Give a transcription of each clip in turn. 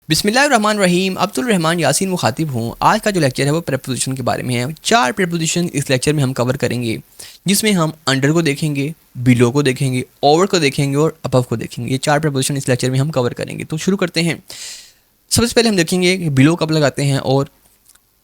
बिस्मिल्लाहिर्रहमानिर्रहीम। अब्दुल रहमान यासीन मुखातिब हूँ। आज का जो लेक्चर है वो प्रेपोजिशन के बारे में है। 4 प्रेपोजिशन इस लेक्चर में हम कवर करेंगे, जिसमें हम अंडर को देखेंगे, बिलो को देखेंगे, ओवर को देखेंगे और अबव को देखेंगे। ये 4 प्रेपोजिशन इस लेक्चर में हम कवर करेंगे। तो शुरू करते हैं। सबसे पहले हम देखेंगे कि बिलो कब लगाते हैं और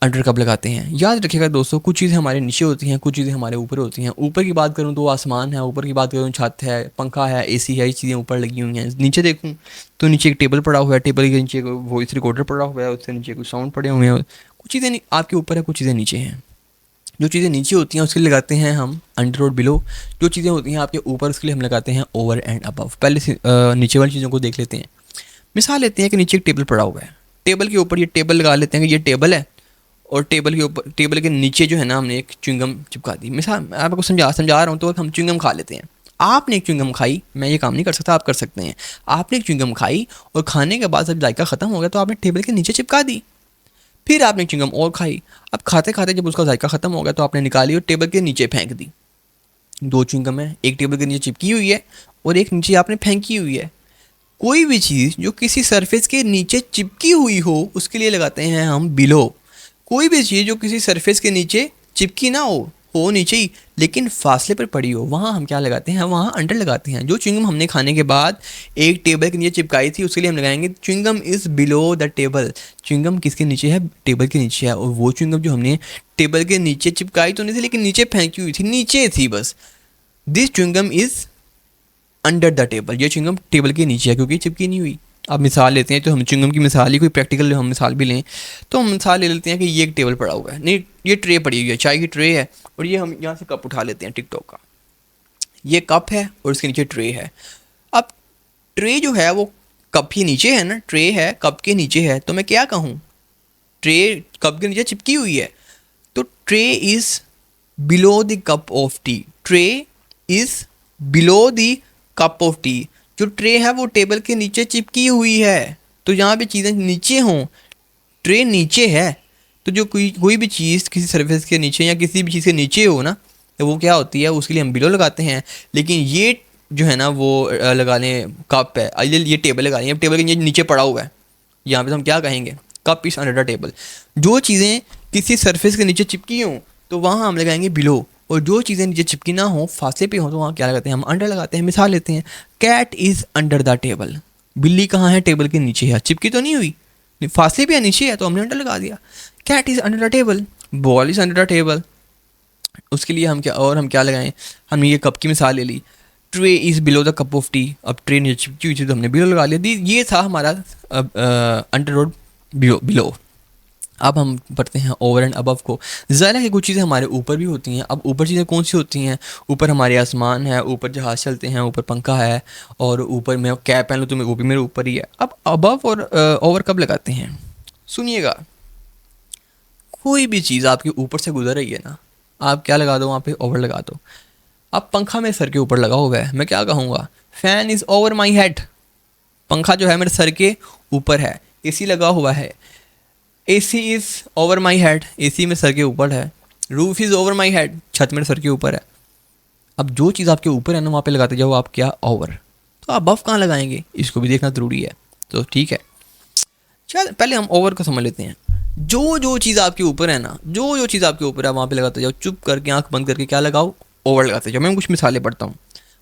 अंडर कब लगाते हैं। याद रखिएगा दोस्तों, कुछ चीज़ें हमारे नीचे होती हैं, कुछ चीज़ें हमारे ऊपर होती हैं। ऊपर की बात करूँ तो आसमान है, ऊपर की बात करूँ छत है, पंखा है, एसी है, ये चीज़ें ऊपर लगी हुई हैं। नीचे देखूँ तो नीचे एक टेबल पड़ा हुआ है, टेबल के नीचे वॉइस रिकॉर्डर पड़ा हुआ है, उससे नीचे कुछ साउंड पड़े हुए हैं। कुछ चीज़ें आपके ऊपर है, कुछ चीज़ें नीचे हैं। जो चीज़ें नीचे होती हैं उसके लिए लगाते हैं हम अंडर और बिलो। जो चीज़ें होती हैं आपके ऊपर उसके लिए हम लगाते हैं ओवर एंड अबव। पहले से नीचे वाली चीज़ों को देख लेते हैं। मिसाल लेते हैं कि नीचे एक टेबल पड़ा हुआ है, टेबल के ऊपर ये टेबल लगा लेते हैं कि ये टेबल है, और टेबल के ऊपर, टेबल के नीचे जो है ना, हमने एक च्युइंगम चिपका दी। मिसाल मैं आपको समझा रहा हूँ, तो हम च्युइंगम खा लेते हैं। आपने एक च्युइंगम खाई, मैं ये काम नहीं कर सकता, आप कर सकते हैं। आपने एक च्युइंगम खाई और खाने के बाद जब जायका ख़त्म हो गया तो आपने टेबल के नीचे चिपका दी। फिर आपने च्युइंगम और खाई, अब खाते खाते जब उसका जायका ख़त्म हो गया तो आपने निकाली और टेबल के नीचे फेंक दी। 2 च्युइंगम है, एक टेबल के नीचे चिपकी हुई है और एक नीचे आपने फेंकी हुई है। कोई भी चीज़ जो किसी सरफेस के नीचे चिपकी हुई हो उसके लिए लगाते हैं हम बिलो। कोई भी चीज़ जो किसी सरफेस के नीचे चिपकी ना हो नीचे ही, लेकिन फासले पर पड़ी हो, वहाँ हम क्या लगाते हैं, वहाँ अंडर लगाते हैं। जो च्युइंगम हमने खाने के बाद एक टेबल के नीचे चिपकाई थी उसके लिए हम लगाएंगे chewing gum is below the table. Chewing gum किसके नीचे है, टेबल के नीचे है। और वो च्युइंगम जो हमने टेबल के नीचे चिपकाई तो नहीं थी, लेकिन नीचे फेंकी हुई थी, नीचे थी बस। This chewing gum is under the table. ये च्युइंगम टेबल के नीचे है क्योंकि चिपकी नहीं हुई। अब मिसाल लेते हैं, तो हम च्युइंगम की मिसाल ही कोई प्रैक्टिकल हम मिसाल भी लें तो हम मिसाल ले लेते हैं कि ये एक टेबल पड़ा हुआ है, नहीं ये ट्रे पड़ी हुई है, चाय की ट्रे है, और ये हम यहाँ से कप उठा लेते हैं टिकटॉक का। ये कप है और इसके नीचे ट्रे है। अब ट्रे जो है वो कप के नीचे है ना, ट्रे है कप के नीचे है, तो मैं क्या कहूँ, ट्रे कप के नीचे चिपकी हुई है, तो tray is below the cup of T. Tray is below the cup of T. जो ट्रे है वो टेबल के नीचे चिपकी हुई है, तो यहाँ पे चीज़ें नीचे हों, ट्रे नीचे है, तो जो कोई भी चीज़ किसी सरफेस के नीचे या किसी भी चीज़ के नीचे हो ना, तो वो क्या होती है, उसके लिए हम बिलो लगाते हैं। लेकिन ये जो है ना वो लगा लें कप है, ये टेबल लगा लें, टेबल के नीचे पड़ा हुआ है, यहाँ पे हम क्या कहेंगे, cup is under the table. जो चीज़ें किसी सरफेस के नीचे चिपकी हों तो वहाँ हम लगाएंगे बिलो, और जो चीज़ें नीचे चिपकी ना हो, फासले पे हो, तो वहाँ क्या लगाते हैं, हम अंडर लगाते हैं। मिसाल लेते हैं, cat is under the table. बिल्ली कहाँ है, टेबल के नीचे है, चिपकी तो नहीं हुई, फासले पे है, नीचे है, तो हमने अंडर लगा दिया। Cat is under the table, ball is under the table. उसके लिए हम क्या लगाएं, हमने ये कप की मिसाल ले ली। Tray is below the cup of tea, अब ट्रे नीचे चिपकी हुई थी तो हमने बिलो लगा लिया। ये था हमारा अंडर और बिलो। अब हम पढ़ते हैं ओवर एंड अबव को। ज़ाहिर है कि कुछ चीज़ें हमारे ऊपर भी होती हैं। अब ऊपर चीज़ें कौन सी होती हैं, ऊपर हमारे आसमान है, ऊपर जहाज़ चलते हैं, ऊपर पंखा है, और ऊपर मैं कैप पहन लूँ तो वो भी मेरे ऊपर ही है। अब अबव और ओवर कब लगाते हैं, सुनिएगा। कोई भी चीज़ आपके ऊपर से गुजर रही है ना, आप क्या लगा दो, वहाँ पे ओवर लगा दो। अब पंखा मेरे सर के ऊपर लगा हुआ है, मैं क्या कहूँगा, fan is over my head. पंखा जो है मेरे सर के ऊपर है। एसी लगा हुआ है, AC is over my head, AC में सर के ऊपर है। Roof is over my head, छत मेरे सर के ऊपर है। अब जो चीज़ आपके ऊपर है ना, वहाँ पे लगाते जाओ आप क्या, ओवर। तो आप बफ कहाँ लगाएंगे, इसको भी देखना ज़रूरी है। तो ठीक है, चल पहले हम ओवर को समझ लेते हैं। जो चीज़ आपके ऊपर है ना, जो चीज़ आपके ऊपर है वहाँ पे लगाते जाओ, चुप करके आंख बंद करके क्या लगाओ, ओवर लगाते जाओ। मैं कुछ मिसालें पढ़ता हूँ।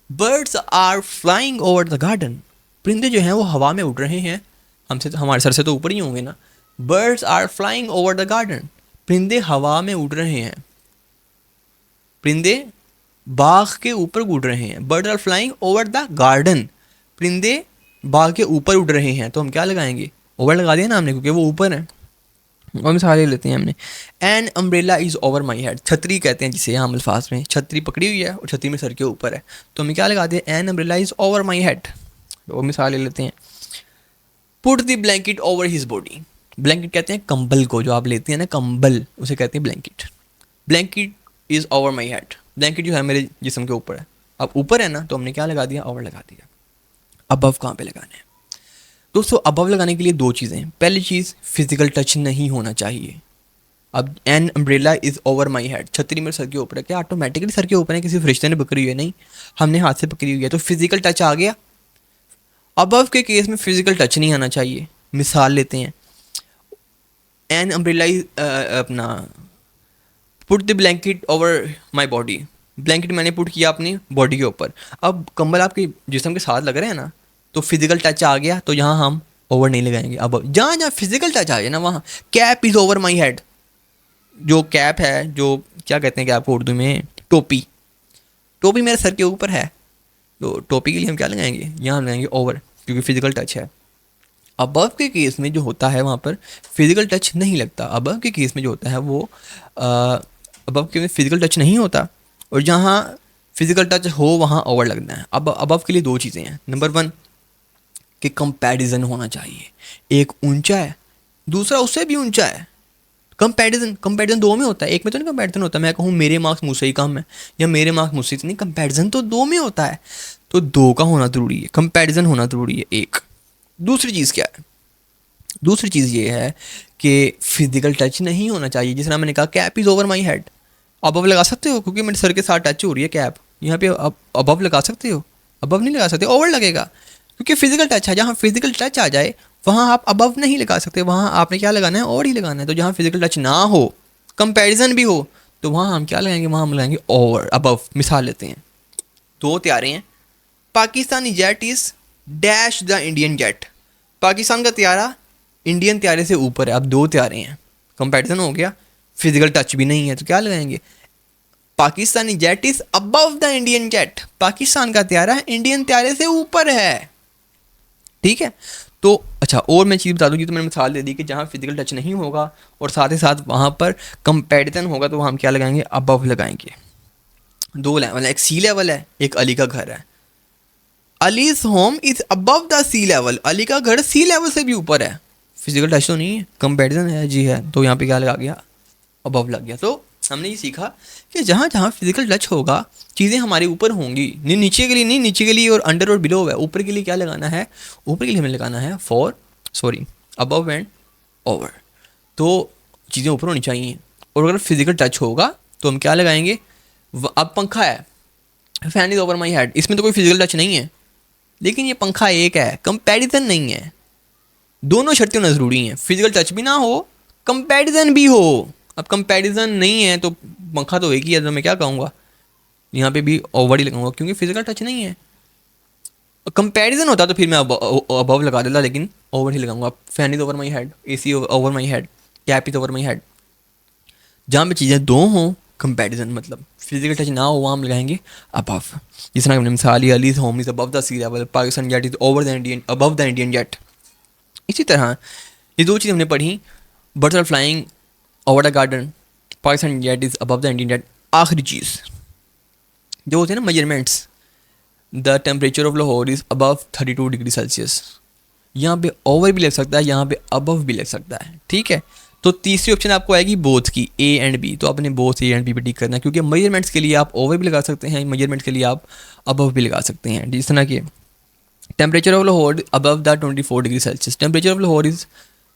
Birds are flying over the garden. परिंदे जो हैं वो हवा में उड़ रहे हैं, हमसे तो, हमारे सर से तो ऊपर ही होंगे ना। Birds are flying over the garden, परिंदे हवा में उड़ रहे हैं, परिंदे बाग के ऊपर उड़ रहे हैं। Birds are flying over the garden, परिंदे बाग के ऊपर उड़ रहे हैं, तो हम क्या लगाएंगे, ओवर लगा दिया ना हमने, क्योंकि वो ऊपर है। और मिसाल ले लेते हैं हमने, an umbrella is over my head. छतरी कहते हैं जिसे आम अल्फाज में, छतरी पकड़ी हुई है और छतरी में सर के ऊपर है, तो हमें क्या लगा दें, an umbrella is over my head. वो मिसाल ले लेते हैं, put the blanket over his body. Blanket कहते हैं कंबल को, जो आप लेते हैं ना कंबल, उसे कहते हैं blanket. Blanket is over my head, blanket जो है मेरे जिस्म के ऊपर है। अब ऊपर है ना, तो हमने क्या लगा दिया, ओवर लगा दिया। अबव कहाँ पे लगाना है दोस्तों, अबव लगाने के लिए 2 चीज़ें। पहली चीज़, फिजिकल टच नहीं होना चाहिए। अब an umbrella is over my head, छतरी मेरे सर के ऊपर है, क्या ऑटोमेटिकली सर के ऊपर है, किसी फरिश्ते ने पकड़ी हुई है, नहीं, हमने हाथ से पकड़ी हुई है, तो फिजिकल टच आ गया। अबव के केस में फिजिकल टच नहीं आना चाहिए। मिसाल लेते हैं, एन अम्ब्रेला अपना put the blanket over my body, blanket मैंने पुट किया अपनी बॉडी के ऊपर। अब कंबल आपके जिस्म के साथ लग रहे हैं ना, तो फिजिकल टच आ गया, तो यहाँ हम ओवर नहीं लगाएंगे। अब जहाँ जहाँ फिजिकल टच आ जाए ना, वहाँ cap is over my head, जो कैप है, जो क्या कहते हैं कैप को उर्दू में, टोपी, टोपी मेरे सर के ऊपर है, तो टोपी के लिए हम क्या लगाएंगे, यहाँ लगाएंगे ओवर, क्योंकि फिजिकल टच है। अबव के केस में जो होता है वहाँ पर फिजिकल टच नहीं लगता। अबव के केस में जो होता है वो अबव के में फिजिकल टच नहीं होता, और जहाँ फिजिकल टच हो वहाँ ओवर लगना है। अब अबव के लिए दो चीज़ें हैं। नंबर वन कि कंपैरिजन होना चाहिए, एक ऊंचा है, दूसरा उससे भी ऊंचा है। कंपैरिजन, कंपैरिजन दो में होता है, एक में तो नहीं कंपैरिजन होता मैं कहूँ मेरे मार्क्स मुझसे ही कम है या मेरे मार्क्स मुझसे नहीं, कंपैरिजन तो दो में होता है, तो दो का होना ज़रूरी है, कंपैरिजन होना ज़रूरी है एक। दूसरी चीज़ क्या है, दूसरी चीज़ ये है कि फिजिकल टच नहीं होना चाहिए। जिस तरह मैंने कहा cap is over my head, above लगा सकते हो क्योंकि मेरे सर के साथ टच हो रही है कैप, यहाँ पे अबव लगा सकते हो, अबव नहीं लगा सकते, ओवर लगेगा क्योंकि फिजिकल टच है। जहाँ फिजिकल टच आ जाए वहाँ आप अबव नहीं लगा सकते, वहाँ आपने क्या लगाना है, ओवर ही लगाना है। तो जहाँ फिजिकल टच ना हो, कंपैरिजन भी हो, तो वहाँ हम क्या लगाएंगे, वहाँ हम लगाएंगे ओवर, अबव। मिसाल लेते हैं, दो त्यारे हैं, Pakistani jet is dash the Indian jet, Pakistan का त्यारा इंडियन त्यारे से ऊपर है। अब दो त्यारे हैं, कंपैरिजन हो गया, फिजिकल टच भी नहीं है, तो क्या लगाएंगे, Pakistani jet is above the Indian jet, Pakistan का त्यारा इंडियन त्यारे से ऊपर है। ठीक है, तो अच्छा और मैं चीज़ बता दूँ, तो मैंने मिसाल दे दी कि जहाँ फिजिकल टच नहीं होगा और साथ ही साथ वहाँ पर कंपैरिजन होगा, तो हम क्या लगाएंगे, अबव लगाएंगे। दो लेवल है, एक सी लेवल है, एक अली का घर है। Ali's home is above the sea level, Ali का घर सी लेवल से भी ऊपर है। फिजिकल टच तो नहीं है, कंपैरिजन है जी है, तो यहाँ पे क्या लगा गया, अबव लग गया। तो हमने ये सीखा कि जहाँ जहाँ फिजिकल टच होगा चीज़ें हमारे ऊपर होंगी, नहीं नीचे के लिए, नहीं नीचे के लिए और अंडर और बिलो है, ऊपर के लिए क्या लगाना है, ऊपर के लिए हमें लगाना है अबव एंड ओवर। तो चीज़ें ऊपर होनी चाहिए, और अगर फिजिकल टच होगा तो हम क्या लगाएंगे, अब पंखा है, fan is over my head, इसमें तो कोई फिजिकल टच नहीं है, लेकिन ये पंखा एक है, कंपैरिजन नहीं है। दोनों शर्तें होना ज़रूरी हैं, फिजिकल टच भी ना हो, कंपैरिजन भी हो। अब कंपैरिजन नहीं है तो पंखा तो एक ही है, तो मैं क्या कहूँगा, यहाँ पे भी ओवर ही लगाऊंगा क्योंकि फिजिकल टच नहीं है। कंपैरिजन होता तो फिर मैं अबव लगा देता, लेकिन ओवर ही लगाऊंगा। Fan is over my head, AC over my head, cap is over my head. जहाँ पे चीज़ें दो हों, कंपैरिजन मतलब फिजिकल टच ना हो, वहाँ हम लगाएंगे अबव। जिस तरह हमने मिसाल ही, Ali's home is above the sea level, Pakistan jet is over the Indian, above the Indian jet. इसी तरह ये दो चीज़ हमने पढ़ी, birds are flying over the garden, Pakistan jet is above the Indian jet. आखिरी चीज़ जो होते हैं ना measurements, the temperature of Lahore is above 32 degree Celsius, यहाँ पे ओवर भी लग सकता है, यहाँ पे अबव भी लग सकता है। ठीक है, तो तीसरी ऑप्शन आपको आएगी बोथ की, A एंड B, तो आपने बोथ A एंड B पे टिक करना है, क्योंकि मेजरमेंट्स के लिए आप ओवर भी लगा सकते हैं, मेजरमेंट्स के लिए आप अबव भी लगा सकते हैं। जिस तरह के temperature of Lahore above the 24 degree Celsius, temperature of Lahore is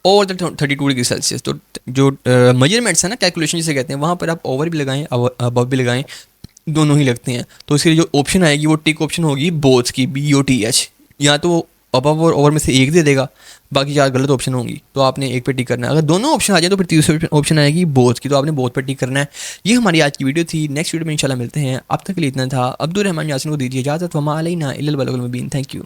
over the 32 degree Celsius. तो जो मेजरमेंट्स है ना, कैलकुलेशन जिसे कहते हैं, वहाँ पर आप ओवर भी लगाएं, अबव भी लगाएं, दोनों ही लगते हैं। तो इसके लिए जो ऑप्शन आएगी वो टिक ऑप्शन होगी बोथ की, BOTH। या तो वो अबव और ओवर में से एक दे देगा, बाकी चार गलत ऑप्शन होंगी, तो आपने एक पे टिक करना है। अगर दोनों ऑप्शन आ जाए तो फिर तीसरी ऑप्शन आएगी बोथ की, तो आपने बोथ पे टिक करना है। ये हमारी आज की वीडियो थी, नेक्स्ट वीडियो में इंशाल्लाह मिलते हैं। अब तक के लिए इतना था। अब्दुल रहमान यासिन को दीजिए इजाज़त, वमा अलैना इल्लल बलागुल मुबीन। Thank you.